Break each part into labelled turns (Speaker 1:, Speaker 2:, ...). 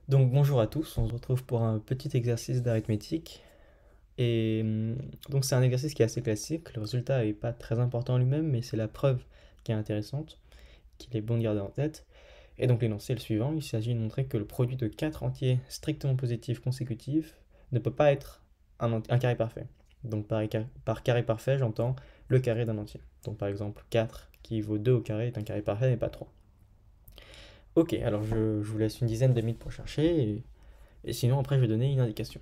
Speaker 1: Donc bonjour à tous, on se retrouve pour un petit exercice d'arithmétique. Et donc c'est un exercice qui est assez classique, le résultat n'est pas très important en lui-même, mais c'est la preuve qui est intéressante, qu'il est bon de garder en tête. Et donc l'énoncé est le suivant, il s'agit de montrer que le produit de 4 entiers strictement positifs consécutifs ne peut pas être un carré parfait. Donc par carré parfait, j'entends le carré d'un entier. Donc par exemple 4 qui vaut 2 au carré est un carré parfait mais pas 3. Ok, alors je vous laisse une dizaine de minutes pour chercher, et sinon après je vais donner une indication.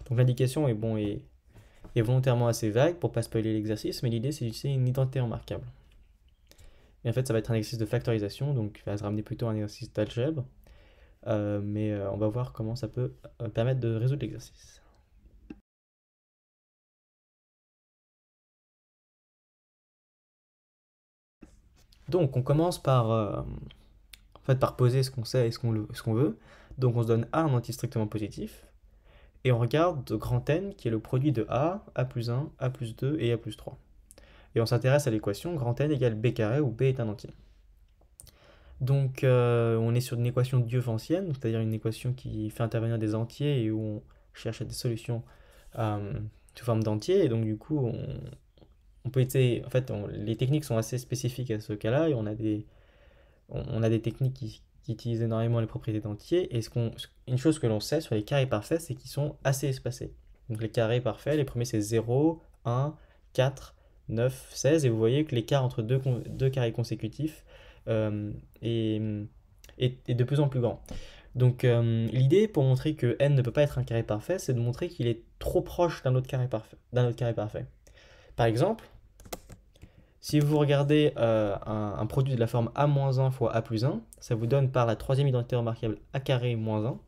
Speaker 1: Donc l'indication est volontairement assez vague pour pas spoiler l'exercice, mais l'idée c'est d'utiliser une identité remarquable. Et en fait ça va être un exercice de factorisation, donc ça va se ramener plutôt à un exercice d'algèbre, mais on va voir comment ça peut permettre de résoudre l'exercice. Donc on commence par poser ce qu'on sait et ce qu'on veut. Donc on se donne A un entier strictement positif, et on regarde de grand N qui est le produit de A plus 1, A plus 2 et A plus 3. Et on s'intéresse à l'équation grand N égale B carré où B est un entier. Donc on est sur une équation diophantienne, c'est-à-dire une équation qui fait intervenir des entiers et où on cherche des solutions euh, sous forme d'entiers. Et donc du coup, on peut essayer, en fait, les techniques sont assez spécifiques à ce cas-là, et on a des techniques qui utilisent énormément les propriétés d'entiers. Et une chose que l'on sait sur les carrés parfaits, c'est qu'ils sont assez espacés. Donc les carrés parfaits, les premiers c'est 0, 1, 4, 9, 16, et vous voyez que l'écart entre deux carrés consécutifs euh, est, est de plus en plus grand. Donc l'idée pour montrer que n ne peut pas être un carré parfait, c'est de montrer qu'il est trop proche d'un autre carré parfait. Par exemple, si vous regardez un produit de la forme a-1 fois a plus 1, ça vous donne par la troisième identité remarquable a carré moins 1.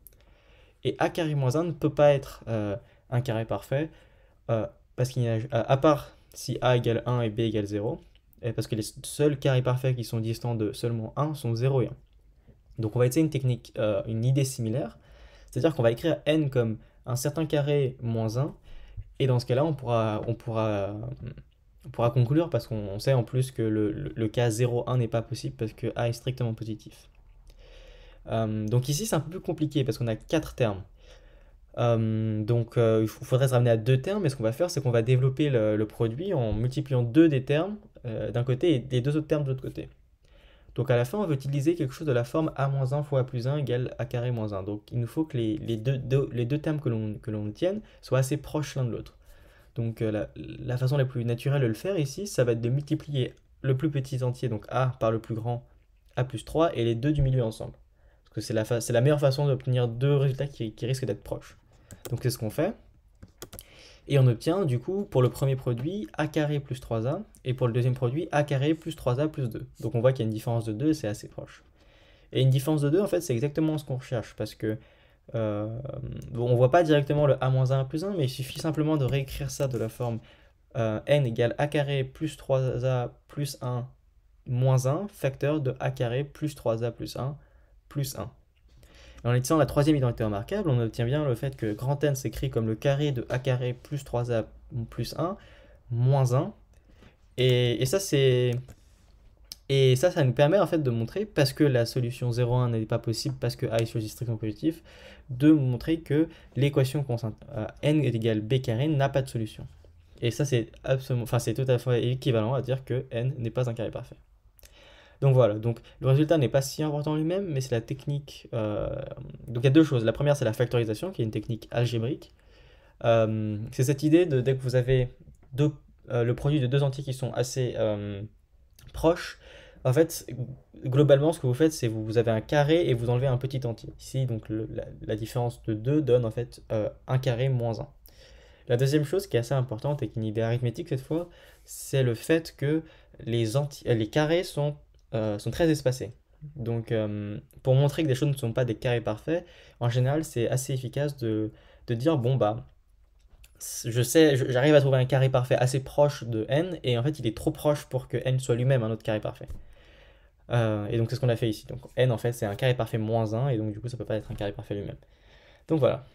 Speaker 1: Et a carré moins 1 ne peut pas être un carré parfait, euh, parce qu'il y a, à part si a égale 1 et b égale 0, et parce que les seuls carrés parfaits qui sont distants de seulement 1 sont 0 et 1. Donc on va utiliser une technique, une idée similaire, c'est-à-dire qu'on va écrire n comme un certain carré moins 1, et dans ce cas-là, on pourra conclure parce qu'on sait en plus que le cas 0,1 n'est pas possible parce que a est strictement positif. Donc ici, c'est un peu plus compliqué parce qu'on a 4 termes. Il faudrait se ramener à 2 termes, mais ce qu'on va faire, c'est qu'on va développer le produit en multipliant 2 des termes d'un côté et des deux autres termes de l'autre côté. Donc à la fin, on va utiliser quelque chose de la forme a-1 fois a plus 1 égale a carré moins 1. Donc il nous faut que les deux termes que l'on tienne soient assez proches l'un de l'autre. Donc la façon la plus naturelle de le faire ici, ça va être de multiplier le plus petit entier, donc a, par le plus grand, a plus 3, et les deux du milieu ensemble. Parce que c'est la meilleure façon d'obtenir deux résultats qui risquent d'être proches. Donc c'est ce qu'on fait. Et on obtient du coup pour le premier produit a carré plus 3a, et pour le deuxième produit a carré plus 3a plus 2. Donc on voit qu'il y a une différence de 2 et c'est assez proche. Et une différence de 2, en fait, c'est exactement ce qu'on recherche, parce que euh, bon, on voit pas directement le a-1 plus 1, mais il suffit simplement de réécrire ça de la forme n égale a carré plus 3a plus 1 moins 1, facteur de a carré plus 3a plus 1 plus 1. Et en utilisant la troisième identité remarquable, on obtient bien le fait que grand N s'écrit comme le carré de a carré plus 3a plus 1 moins 1. Et ça, ça nous permet en fait de montrer, parce que la solution 0,1 n'est pas possible, parce que a est choisi strictement positif, de montrer que l'équation constante n égale b carré n'a pas de solution. Et ça, c'est absolument, enfin, c'est tout à fait équivalent à dire que n n'est pas un carré parfait. Donc voilà, donc le résultat n'est pas si important en lui-même, mais c'est la technique. Donc il y a deux choses. La première, c'est la factorisation, qui est une technique algébrique. C'est cette idée de dès que vous avez le produit de deux entiers qui sont assez proches, en fait, globalement, ce que vous faites, c'est vous avez un carré et vous enlevez un petit entier. Ici, donc la différence de 2 donne en fait un carré moins 1. La deuxième chose qui est assez importante et qui est une idée arithmétique cette fois, c'est le fait que les carrés sont très espacés. Donc, pour montrer que des choses ne sont pas des carrés parfaits, en général, c'est assez efficace de dire, bon, bah, j'arrive à trouver un carré parfait assez proche de n, et en fait, il est trop proche pour que n soit lui-même un autre carré parfait. Et donc, c'est ce qu'on a fait ici. Donc, n, en fait, c'est un carré parfait moins 1, et donc, du coup, ça peut pas être un carré parfait lui-même. Donc, voilà.